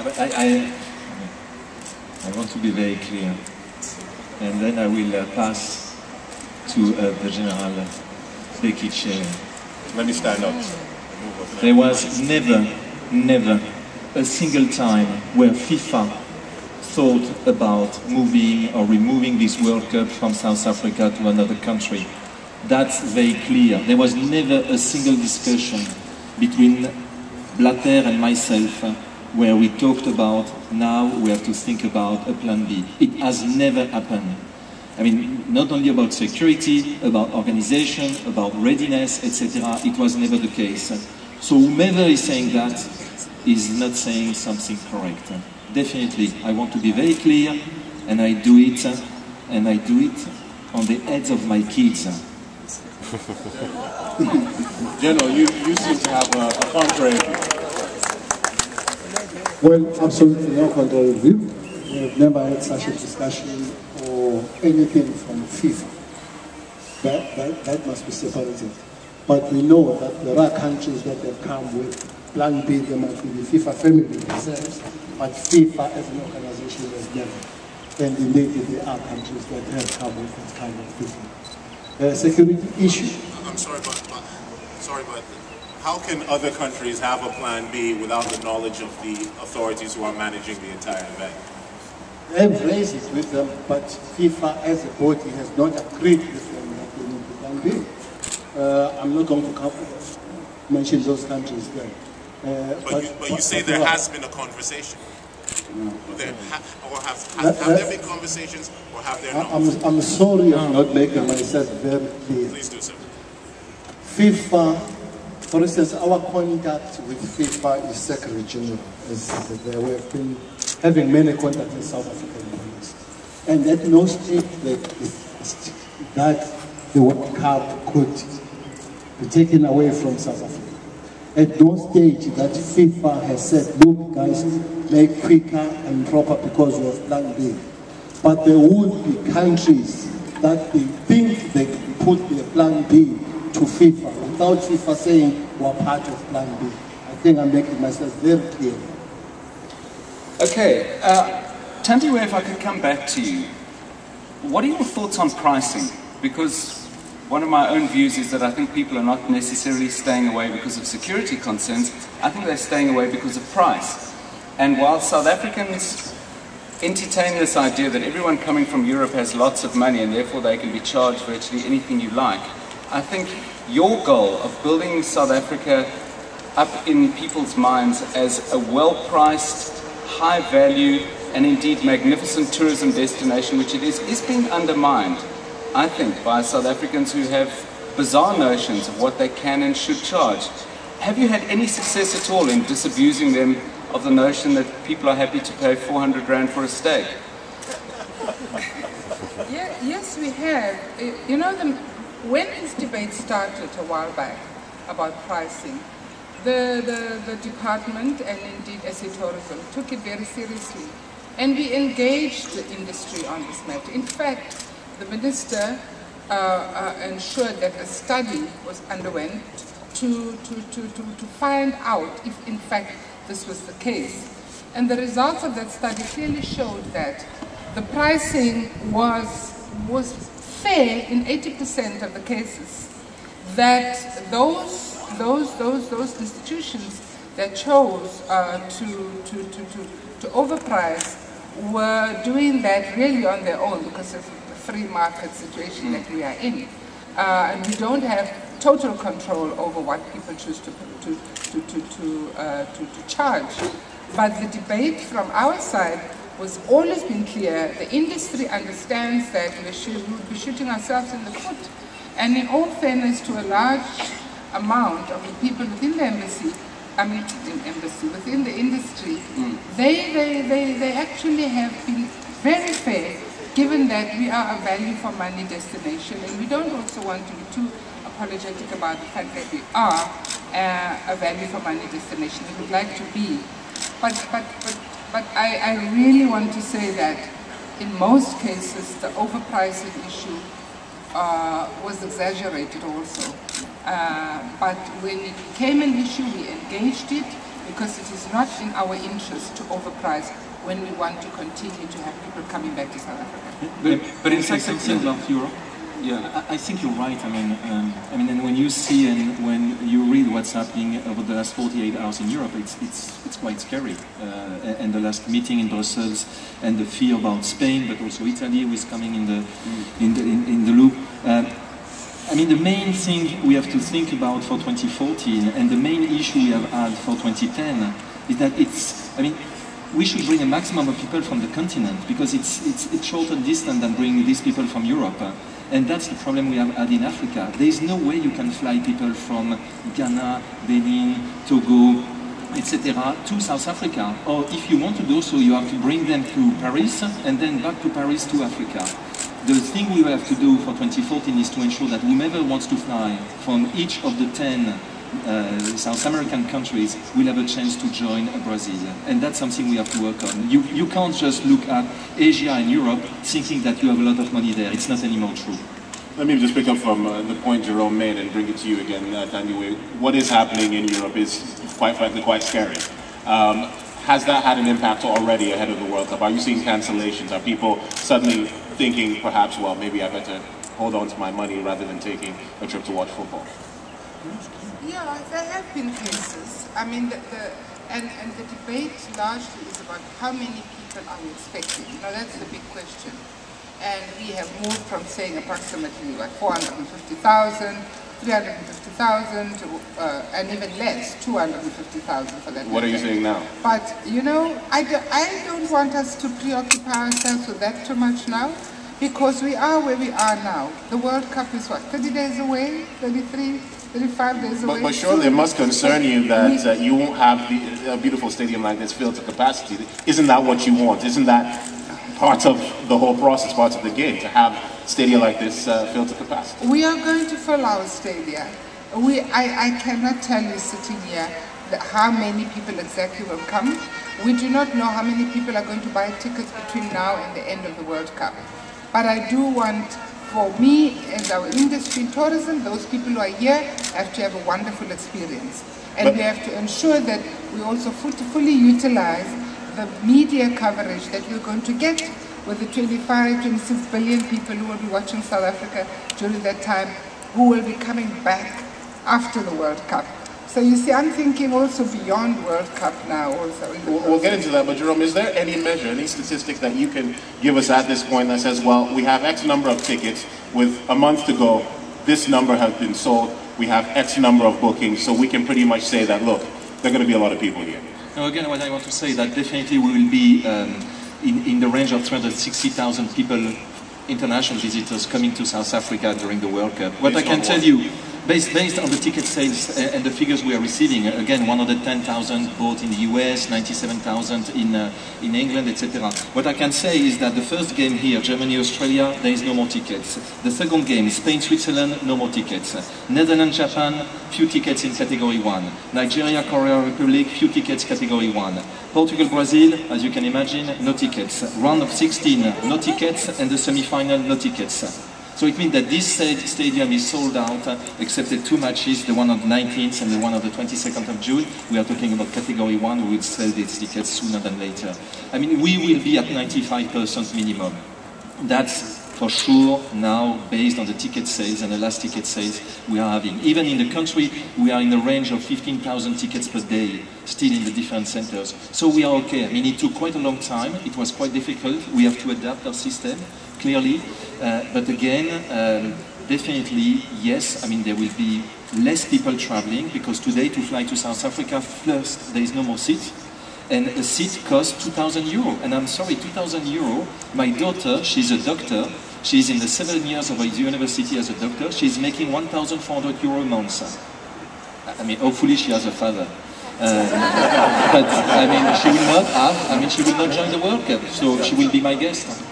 But I want to be very clear, and then I will pass to the General Valcke. Let me stand up. There was never a single time where FIFA thought about moving or removing this World Cup from South Africa to another country. That's very clear. There was never a single discussion between Blatter and myself where we talked about, now we have to think about a plan B. It has never happened. I mean, not only about security, about organization, about readiness, etc. It was never the case. So whomever is saying that is not saying something correct. Definitely, I want to be very clear, and I do it on the heads of my kids. General, you seem to have a contrary view. Well, absolutely no contrary view. We have never had such a discussion or anything from FIFA. That must be separated. But we know that there are countries that have come with Plan B. There might be the FIFA family themselves, but FIFA as an organization has never. And indeed, there are countries that have come with that kind of FIFA. Security issue. I'm sorry, but how can other countries have a Plan B without the knowledge of the authorities who are managing the entire event? They've raised it with them, but FIFA as a body has not agreed with them that they need the Plan B. I'm not going to mention those countries there. But you say there has been a conversation. No. Have there been conversations, or have there not? I'm sorry I'm not making myself very clear. Please do so. FIFA, for instance, our contact with FIFA is Secretary General. We have been having many contacts in South Africa in the past. And at no stage that the World Cup could be taken away from South Africa. At no stage that FIFA has said, look guys, make quicker and proper because we have Plan B. But there would be countries that they think they can put their Plan B to FIFA without FIFA saying we're part of Plan B. I think I'm making myself very clear. Okay, Thandiwe, if I could come back to you. What are your thoughts on pricing? Because one of my own views is that I think people are not necessarily staying away because of security concerns. I think they're staying away because of price. And while South Africans entertain this idea that everyone coming from Europe has lots of money and therefore they can be charged virtually anything you like, I think your goal of building South Africa up in people's minds as a well-priced, high-value, and indeed magnificent tourism destination, which it is being undermined, I think, by South Africans who have bizarre notions of what they can and should charge. Have you had any success at all in disabusing them of the notion that people are happy to pay 400 Rand for a steak? Yes, we have. You know, when this debate started a while back about pricing, the department and indeed SA Tourism took it very seriously. And we engaged the industry on this matter. In fact, the minister ensured that a study was underwent to find out if in fact this was the case. And the results of that study clearly showed that the pricing was fair in 80% of the cases. That those institutions that chose to overprice were doing that really on their own because of the free market situation that we are in. And we don't have total control over what people choose to charge. But the debate from our side was always been clear. The industry understands that we'll be shooting ourselves in the foot. And in all fairness to a large amount of the people within the embassy, within the industry, they actually have been very fair, given that we are a value for money destination, and we don't also want to be too apologetic about the fact that we are a value for money destination. We would like to be, but I really want to say that in most cases the overpricing issue was exaggerated also. But when it became an issue, we engaged it, because it is not in our interest to overprice when we want to continue to have people coming back to South Africa. But in fact, something about Europe. Yeah, I think you're right. I mean, and when you see and when you read what's happening over the last 48 hours in Europe, it's quite scary. And the last meeting in Brussels, and the fear about Spain, but also Italy, who is coming in the loop. I mean, the main thing we have to think about for 2014, and the main issue we have had for 2010, is that we should bring a maximum of people from the continent, because it's shorter distance than bringing these people from Europe. And that's the problem we have had in Africa. There is no way you can fly people from Ghana, Benin, Togo, etc. to South Africa. Or if you want to do so, you have to bring them to Paris and then back to Paris to Africa. The thing we have to do for 2014 is to ensure that whomever wants to fly from each of the 10 South American countries will have a chance to join Brazil. And that's something we have to work on. You can't just look at Asia and Europe thinking that you have a lot of money there. It's not anymore true. Let me just pick up from the point Jerome made and bring it to you again, Thandiwe. What is happening in Europe is, quite frankly, quite scary. Has that had an impact already ahead of the World Cup? Are you seeing cancellations? Are people suddenly thinking, perhaps, well, maybe I better hold on to my money rather than taking a trip to watch football? Yeah, there have been cases. I mean, and the debate largely is about how many people are we expecting. You know, that's the big question. And we have moved from saying approximately like 450,000, 350,000, and even less, 250,000 for that. What are you saying now? But, you know, I don't want us to preoccupy ourselves with that too much now, because we are where we are now. The World Cup is what, 30 days away, 33? 35 days away. But surely it must concern you that you won't have a beautiful stadium like this filled to capacity. Isn't that what you want? Isn't that part of the whole process, part of the game, to have a stadium like this filled to capacity? We are going to fill our stadia. I cannot tell you sitting here how many people exactly will come. We do not know how many people are going to buy tickets between now and the end of the World Cup. But I do want, for me and our industry, tourism, those people who are here have to have a wonderful experience. And we have to ensure that we also fully utilize the media coverage that we're going to get with the 25, 26 billion people who will be watching South Africa during that time, who will be coming back after the World Cup. So you see, I'm thinking also beyond World Cup now also. We'll get into that, but Jerome, is there any measure, any statistic that you can give us at this point that says, well, we have X number of tickets, with a month to go, this number has been sold, we have X number of bookings, so we can pretty much say that, look, there are going to be a lot of people here? Now again, what I want to say is that definitely we will be in the range of 360,000 people, international visitors coming to South Africa during the World Cup. What I can tell you, based on the ticket sales and the figures we are receiving, again, 110,000 bought in the US, 97,000 in England, etc. What I can say is that the first game here, Germany-Australia, there is no more tickets. The second game, Spain-Switzerland, no more tickets. Netherlands-Japan, few tickets in category 1. Nigeria-Korea Republic, few tickets category 1. Portugal-Brazil, as you can imagine, no tickets. Round of 16, no tickets, and the semi-final, no tickets. So it means that this stadium is sold out, except the two matches, the one on the 19th and the one on the 22nd of June. We are talking about category 1, we will sell these tickets sooner than later. I mean, we will be at 95% minimum. That's for sure now based on the ticket sales and the last ticket sales we are having. Even in the country, we are in the range of 15,000 tickets per day, still in the different centers. So we are okay. I mean, it took quite a long time. It was quite difficult. We have to adapt our system, clearly. But again, definitely, yes, I mean, there will be less people traveling, because today to fly to South Africa, first, there is no more seat. And a seat costs 2,000 euro. And I'm sorry, 2,000 euro, my daughter, she's a doctor, she's in the 7 years of her university as a doctor, she's making 1,400 euro a month. I mean, hopefully she has a father. But, I mean, she will not have, I mean, she will not join the World Cup, so she will be my guest.